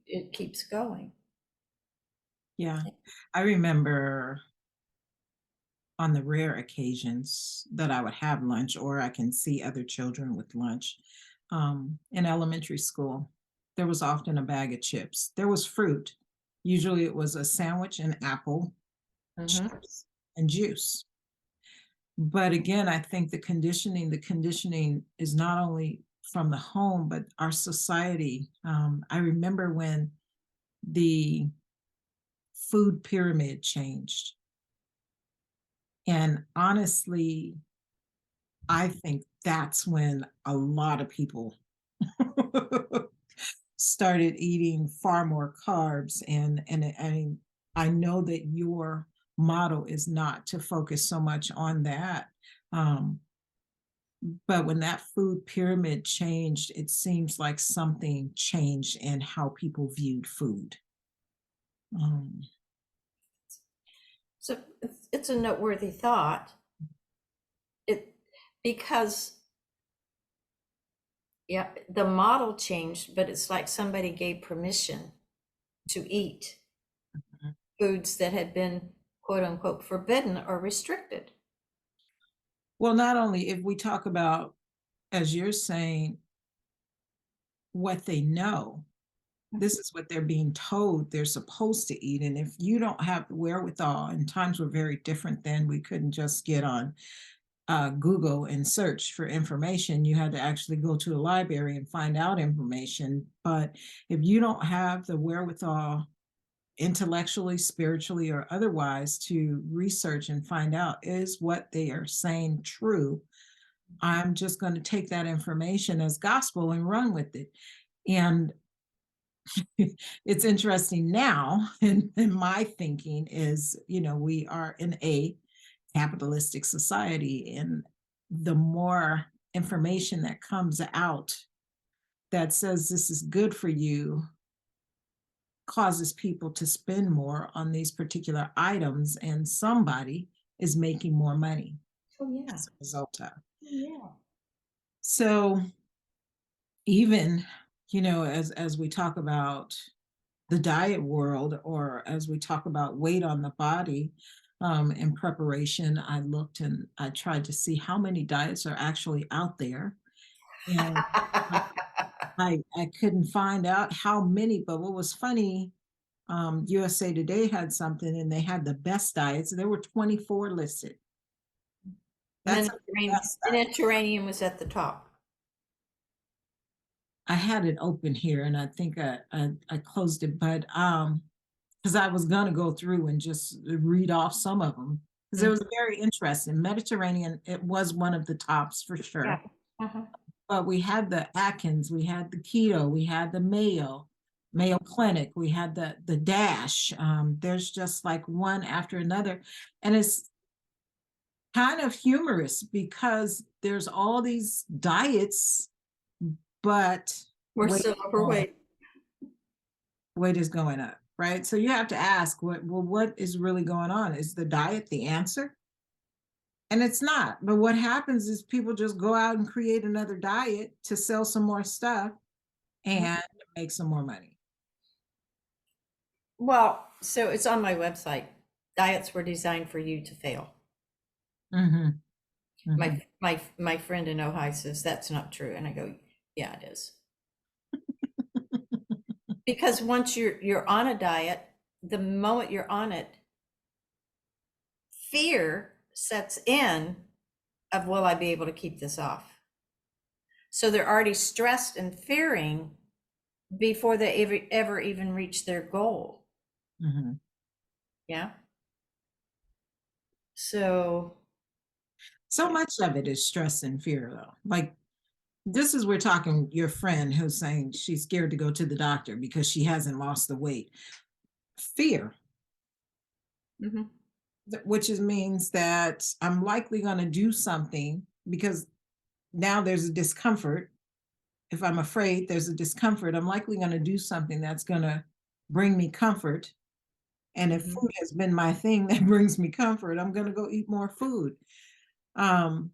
it keeps going. Yeah. I remember on the rare occasions that I would have lunch or I can see other children with lunch. In elementary school, there was often a bag of chips. There was fruit. Usually it was a sandwich, an apple, Mm-hmm. chips, and juice. But again, I think the conditioning is not only from the home, but our society. I remember when the food pyramid changed. And honestly, I think that's when a lot of people started eating far more carbs. And I know that your model is not to focus so much on that. Um, but when that food pyramid changed, it seems like something changed in how people viewed food. Um, So it's a noteworthy thought. It, because yeah, the model changed, but it's like somebody gave permission to eat foods that had been quote unquote forbidden or restricted. well, not only if we talk about, as you're saying, what they know, this is what they're being told they're supposed to eat. And if you don't have the wherewithal, and times were very different then, we couldn't just get on Google and search for information. You had to actually go to a library and find out information. But if you don't have the wherewithal, intellectually, spiritually, or otherwise, to research and find out, is what they are saying true? I'm just going to take that information as gospel and run with it. And it's interesting now in my thinking is, we are in a capitalistic society, and the more information that comes out that says this is good for you causes people to spend more on these particular items, and somebody is making more money Oh yeah. as a result of. Oh, yeah. So even, as we talk about the diet world, or as we talk about weight on the body, in preparation, I looked and I tried to see how many diets are actually out there. And I couldn't find out how many, but what was funny, USA Today had something and they had the best diets. There were 24 listed. That's the best diet. Mediterranean was at the top. I had it open here and I think I closed it, but because I was gonna go through and just read off some of them because it Mm, was very interesting. Mediterranean, it was one of the tops for yeah. sure. Uh-huh. But we had the Atkins, we had the keto, we had the Mayo Clinic, we had the Dash. There's just like one after another, and it's kind of humorous because there's all these diets, but We're weight still is going, overweight. weight is going up, right? So you have to ask, what is really going on? Is the diet the answer? And it's not. But what happens is people just go out and create another diet to sell some more stuff and make some more money. Well, so it's on my website. Diets were designed for you to fail. Mm-hmm. Mm-hmm. My friend in Ohio says that's not true, and I go, yeah, it is. Because once you're on a diet, the moment you're on it, fear sets in of will I be able to keep this off? So they're already stressed and fearing before they ever even reach their goal. Mm-hmm. Yeah. So So much of it is stress and fear, though. Like this is we're talking your friend who's saying she's scared to go to the doctor because she hasn't lost the weight. Fear, mhm. which is, means that I'm likely going to do something because now there's a discomfort. If I'm afraid there's a discomfort, I'm likely going to do something that's going to bring me comfort. And if Mhm. food has been my thing that brings me comfort, I'm going to go eat more food. Um,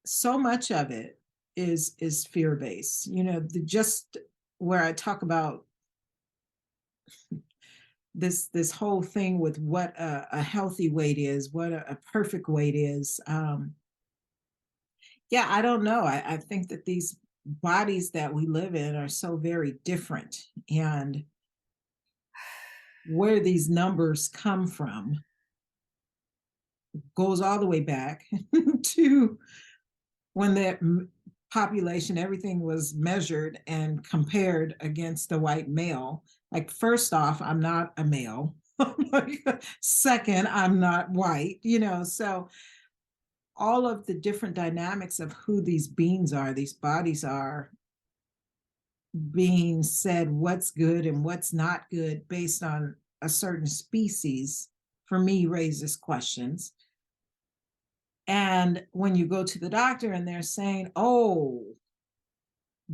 so much of it is fear based. You know, just where I talk about this whole thing with what a healthy weight is, what a perfect weight is. Yeah, I don't know. I think that these bodies that we live in are so very different, and where these numbers come from goes all the way back to when the population, everything was measured and compared against the white male. Like, first off, I'm not a male. Second, I'm not white, you know. So all of the different dynamics of who these beings are, these bodies are, being said what's good and what's not good based on a certain species, for me, raises questions. And when you go to the doctor and they're saying, oh,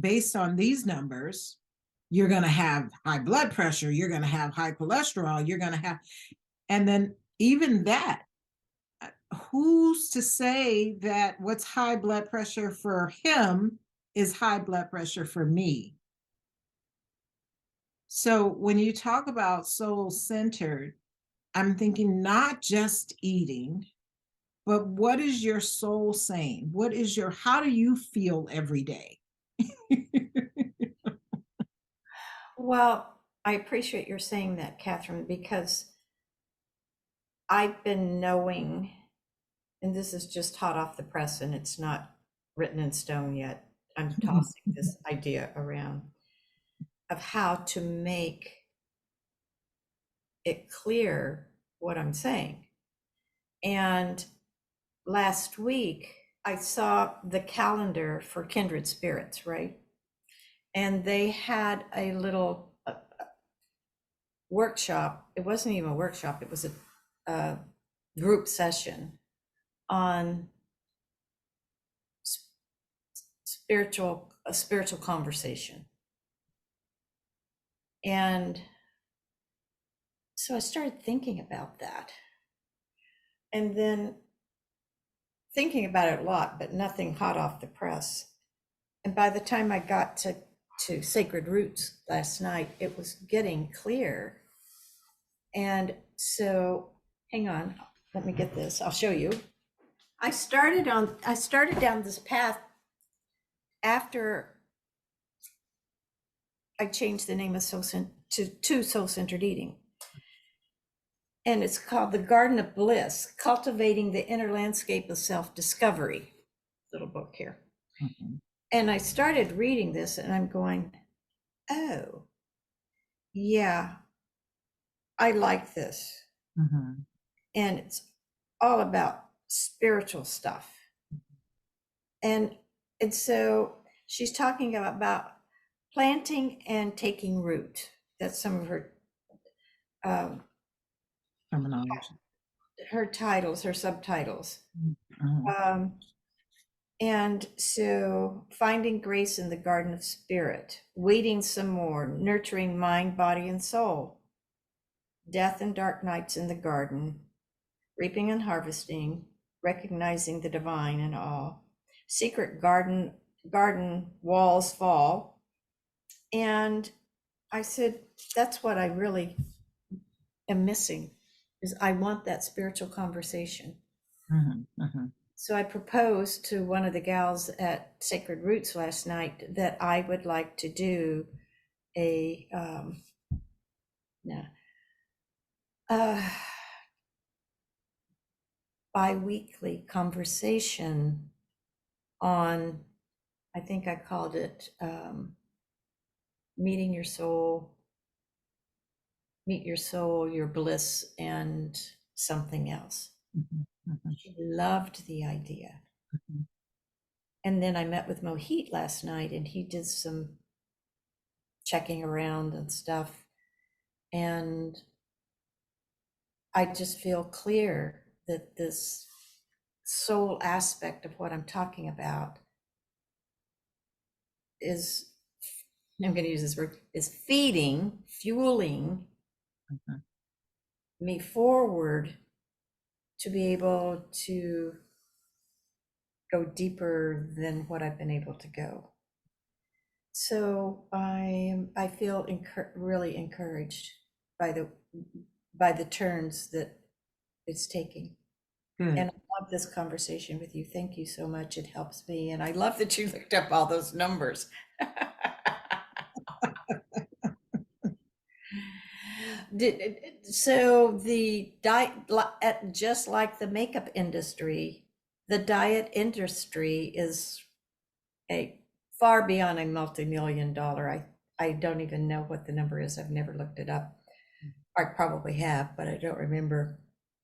based on these numbers, you're going to have high blood pressure, you're going to have high cholesterol, you're going to have, and then even that, who's to say that what's high blood pressure for him is high blood pressure for me? So when you talk about soul centered, I'm thinking not just eating, but what is your soul saying? What is your, how do you feel every day? Well, I appreciate your saying that, Catherine, because I've been knowing, and this is just hot off the press and it's not written in stone yet. I'm tossing this idea around of how to make it clear what I'm saying. And last week, I saw the calendar for Kindred Spirits, right? And they had a little workshop. It wasn't even a workshop, it was a group session on a spiritual conversation. And so I started thinking about that. And then thinking about it a lot, but nothing hot off the press. And by the time I got to Sacred Roots last night, it was getting clear. And so, hang on, let me get this. I'll show you. I started down this path after I changed the name of to Soul Centered Eating. And it's called The Garden of Bliss, Cultivating the Inner Landscape of Self-Discovery. Little book here. Mhm. And I started reading this and I'm going, oh, yeah, I like this. Mm-hmm. And it's all about spiritual stuff. And so she's talking about planting and taking root. That's some of um, Terminology. her titles, her subtitles. Mm-hmm. Um, and so finding grace in the garden of spirit, waiting some more, nurturing mind, body, and soul, death and dark nights in the garden, reaping and harvesting, recognizing the divine in all, secret garden walls fall. And I said, that's what I really am missing, is I want that spiritual conversation. Mm-hmm. Mm-hmm. So I proposed to one of the gals at Sacred Roots last night that I would like to do a uh, bi-weekly conversation on, I think I called it meeting your soul, meet your soul, your bliss, and something else. Mm-hmm. Mm-hmm. She loved the idea. Mm-hmm. And then I met with Mohit last night and he did some checking around and stuff. And I just feel clear that this soul aspect of what I'm talking about is, I'm going to use this word, is feeding, fueling Mm-hmm. me forward to be able to go deeper than what I've been able to go. So I feel really encouraged by the turns that it's taking. Good. And I love this conversation with you. Thank you so much. It helps me. And I love that you looked up all those numbers. So the diet, just like the makeup industry, the diet industry is a far beyond a multi-million-dollar. I don't even know what the number is. I've never looked it up. I probably have, but I don't remember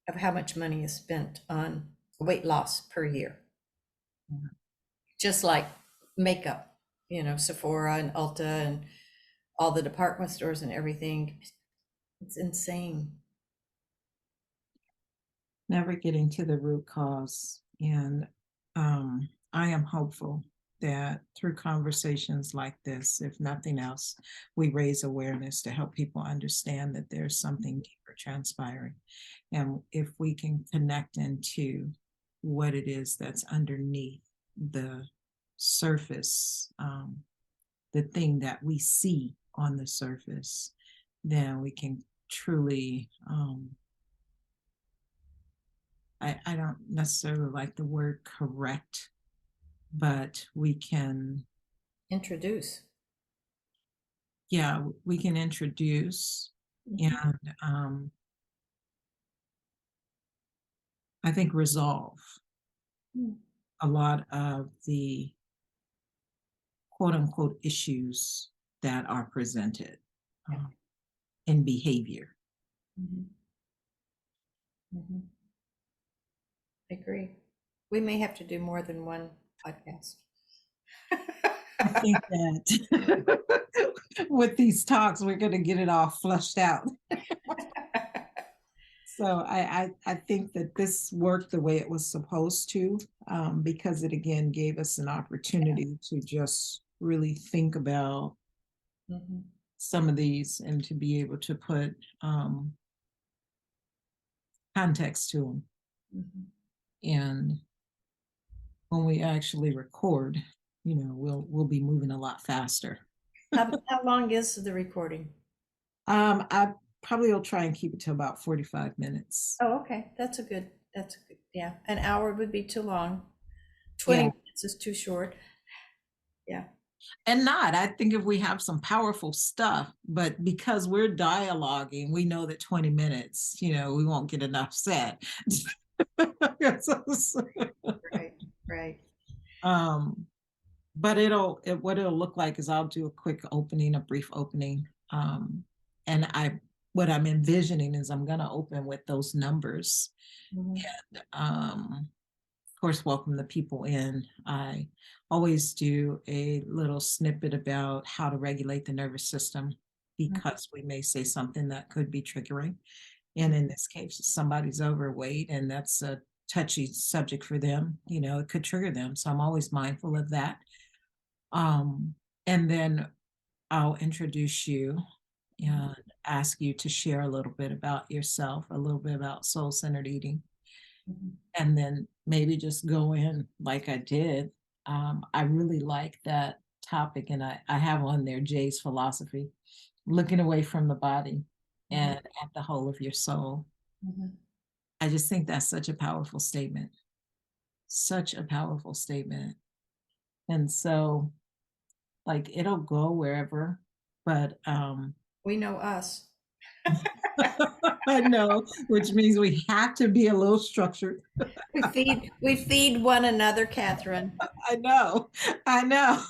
of how much money is spent on weight loss per year. Mhm. Just like makeup, Sephora and Ulta and all the department stores and everything. It's insane. Never getting to the root cause. And I am hopeful that through conversations like this, if nothing else, we raise awareness to help people understand that there's something deeper transpiring. And if we can connect into what it is that's underneath the surface, the thing that we see on the surface, then we can truly I don't necessarily like the word correct, but we can, Introduce. yeah, we can introduce and I think resolve Mm. a lot of the quote unquote issues that are presented in behavior. Mhm. Mhm. I agree. We may have to do more than one podcast. I think that with these talks, we're going to get it all flushed out. So I think that this worked the way it was supposed to, because it again gave us an opportunity to just really think about Mhm. some of these and to be able to put context to them. Mhm. And when we actually record, we'll be moving a lot faster. How long is the recording? I probably will try and keep it to about 45 minutes. Oh, okay. That's a good, yeah. An hour would be too long. 20 Yeah. minutes is too short. Yeah. And I think if we have some powerful stuff, but because we're dialoguing, we know that 20 minutes, we won't get enough said. Right. Right. um, But what it'll look like is I'll do a quick opening, a brief opening. And what I'm envisioning is I'm going to open with those numbers. Mhm. Of course, welcome the people in. I always do a little snippet about how to regulate the nervous system because we may say something that could be triggering. And in this case, if somebody's overweight and that's a touchy subject for them, it could trigger them. So I'm always mindful of that. Um, and then I'll introduce you and ask you to share a little bit about yourself, a little bit about soul-centered eating, Mhm. and then maybe just go in like I did. I really like that topic, and I have on there Jay's philosophy, looking away from the body Mhm. and at the whole of your soul. Mhm. I just think that's such a powerful statement, such a powerful statement. And so, like, it'll go wherever, but We know us. I know, which means we have to be a little structured. We feed one another, Catherine. I know. I know.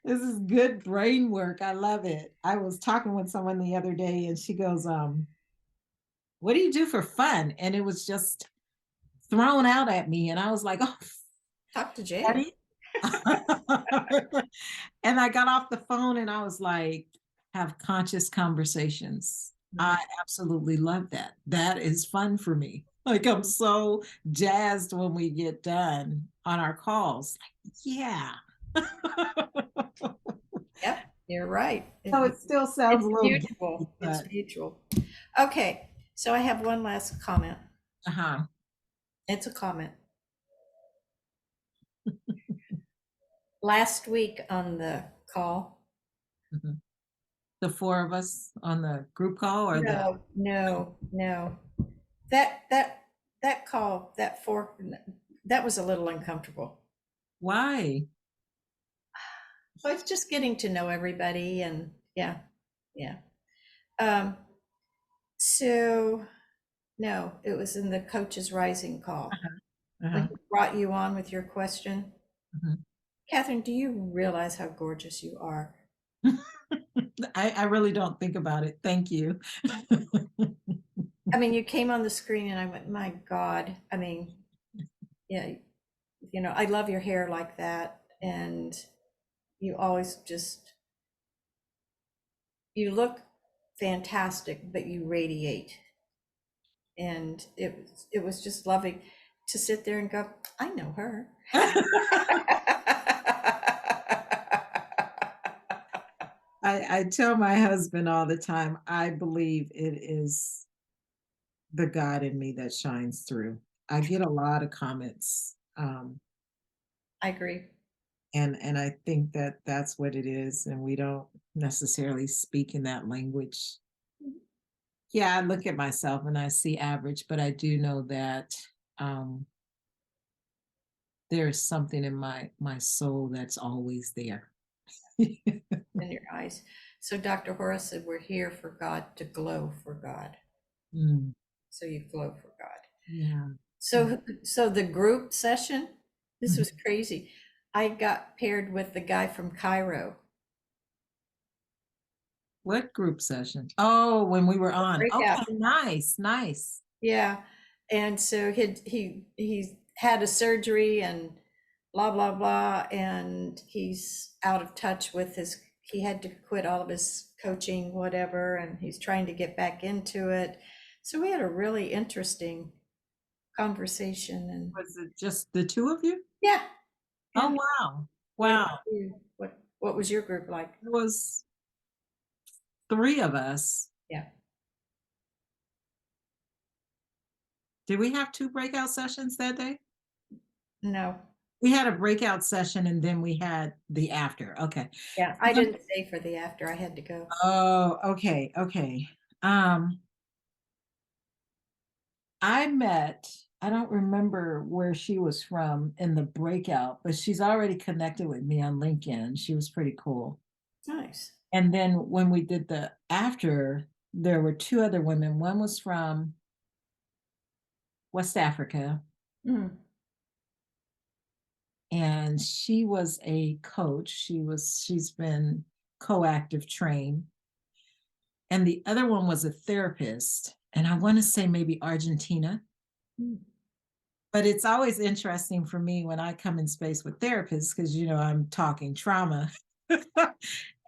This is good brain work. I love it. I was talking with someone the other day and she goes, what do you do for fun? And it was just thrown out at me. And I was like, oh, Talk to Jay. Daddy. And I got off the phone and I was like, have conscious conversations. I Mhm. absolutely love that. That is fun for me. Like, I'm so jazzed when we get done on our calls. Like, yeah. Yep, you're right. So it still sounds It's a little geeky, mutual. It's but mutual. Okay, so I have one last comment. uh-huh. It's a comment. Last week on the call, Mhm. The four of us on the group call or the no. That call, that was a little uncomfortable. why? So it's just getting to know everybody and yeah, yeah. Um, so no, it was in the Coaches Rising call when Uh-huh. he brought you on with your question. Mhm. Catherine, do you realize how gorgeous you are? I really don't think about it. Thank you. I mean, you came on the screen and I went, my God. I mean, yeah, I love your hair like that. And you always just, you look fantastic, but you radiate. And it was just lovely to sit there and go, I know her. I tell my husband all the time, I believe it is the God in me that shines through. I get a lot of comments, I agree. and I think that that's what it is, and we don't necessarily speak in that language. Yeah, I look at myself and I see average, but I do know that um, there's something in my soul that's always there. In your eyes. So Dr. Horace said, we're here for God to glow for God. Mm, So you glow for God. yeah. So the group session, this Mhm. was crazy. I got paired with the guy from Cairo. What group session? Oh, when we were on. Breakout. Okay, nice, nice. Yeah. And so he had a surgery and blah blah blah, and he's out of touch with he had to quit all of his coaching, whatever, and he's trying to get back into it. So we had a really interesting conversation and Was it just the two of you? yeah. Oh, And wow. what about Wow. you? What was your group like? It was three of us. Yeah. Did we have two breakout sessions that day? No. We had a breakout session and then we had the after. Okay. Yeah, I didn't stay for the after. I had to go. Oh, okay, okay. Um, I don't remember where she was from in the breakout, but she's already connected with me on LinkedIn. She was pretty cool. Nice. And then when we did the after, there were two other women. One was from West Africa, Mm. and she was a coach. She's been coactive trained. And the other one was a therapist. And I want to say maybe Argentina. But it's always interesting for me when I come in space with therapists, because, I'm talking trauma.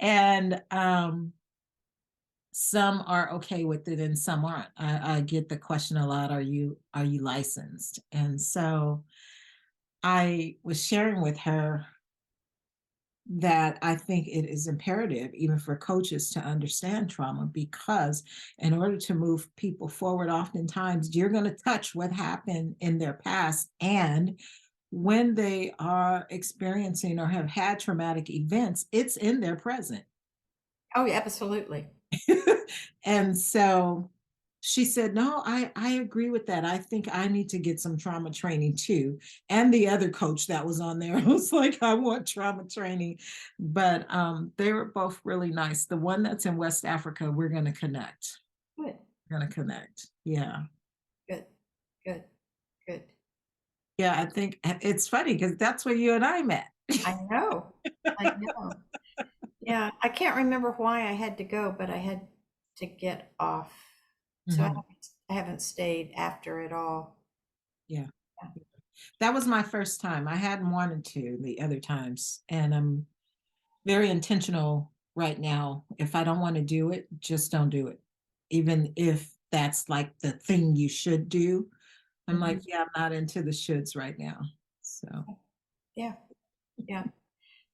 And some are okay with it and some aren't. I get the question a lot, are you licensed? And so I was sharing with her that I think it is imperative even for coaches to understand trauma, because in order to move people forward, oftentimes you're going to touch what happened in their past. And when they are experiencing or have had traumatic events, it's in their present. Oh, yeah, absolutely. And so she said, no, I agree with that. I think I need to get some trauma training too. And the other coach that was on there was like, I want trauma training. But they were both really nice. The one that's in West Africa, we're going to connect. Good. We're going to connect. Yeah. Good. Yeah, I think it's funny because that's where you and I met. I know. Yeah, I can't remember why I had to go, but I had to get off. So I haven't stayed after it all. Yeah. That was my first time. I hadn't wanted to the other times. And I'm very intentional right now. If I don't want to do it, just don't do it. Even if that's like the thing you should do. I'm like, yeah, I'm not into the shoulds right now. So yeah.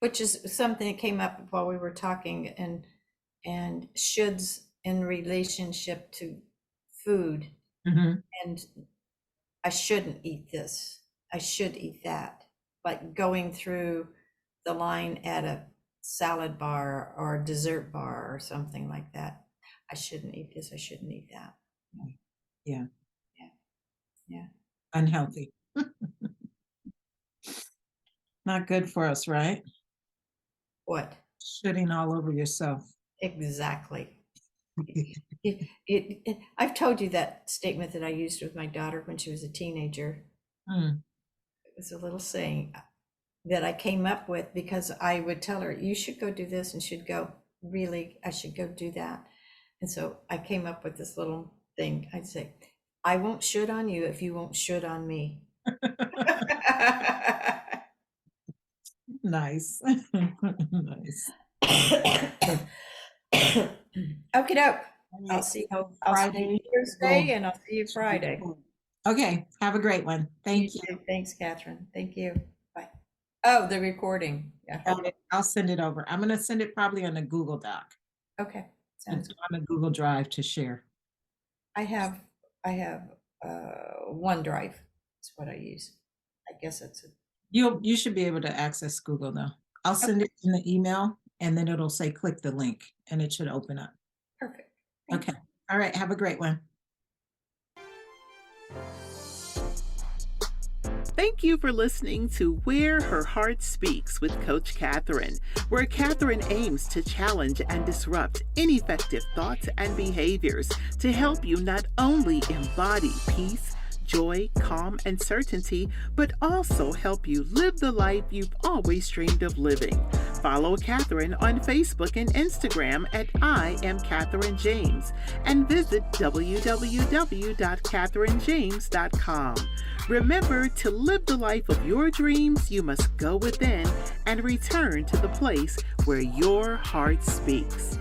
Which is something that came up while we were talking, and shoulds in relationship to food. And I shouldn't eat this. I should eat that. Like going through the line at a salad bar or a dessert bar or something like that. I shouldn't eat this. I shouldn't eat that. Yeah. Yeah. Unhealthy. Not good for us, right? What? Shitting all over yourself. Exactly. I've told you that statement that I used with my daughter when she was a teenager. It was a little saying that I came up with because I would tell her, you should go do this, and she'd go, really, I should go do that. And so I came up with this little thing. I'd say, I won't should on you if you won't should on me. Nice. Nice. Okie doke. I'll see you Friday, Thursday, and I'll see you Friday. Okay. Have a great one. Thank you. Thanks, Catherine. Thank you. Bye. Oh, the recording. Yeah. I'll send it over. I'm going to send it probably on a Google Doc. Okay. Sounds good. On a Google Drive to share. I have OneDrive. That's what I use. I guess it's You should be able to access Google though. I'll send it in the email, and then it'll say click the link, and it should open up. Perfect. Okay. All right. Have a great one. Thank you for listening to Where Her Heart Speaks with Coach Catherine, where Catherine aims to challenge and disrupt ineffective thoughts and behaviors to help you not only embody peace, joy, calm, and certainty, but also help you live the life you've always dreamed of living. Follow Catherine on Facebook and Instagram at I Am Catherine James, and visit www.catherinejames.com. Remember, to live the life of your dreams, you must go within and return to the place where your heart speaks.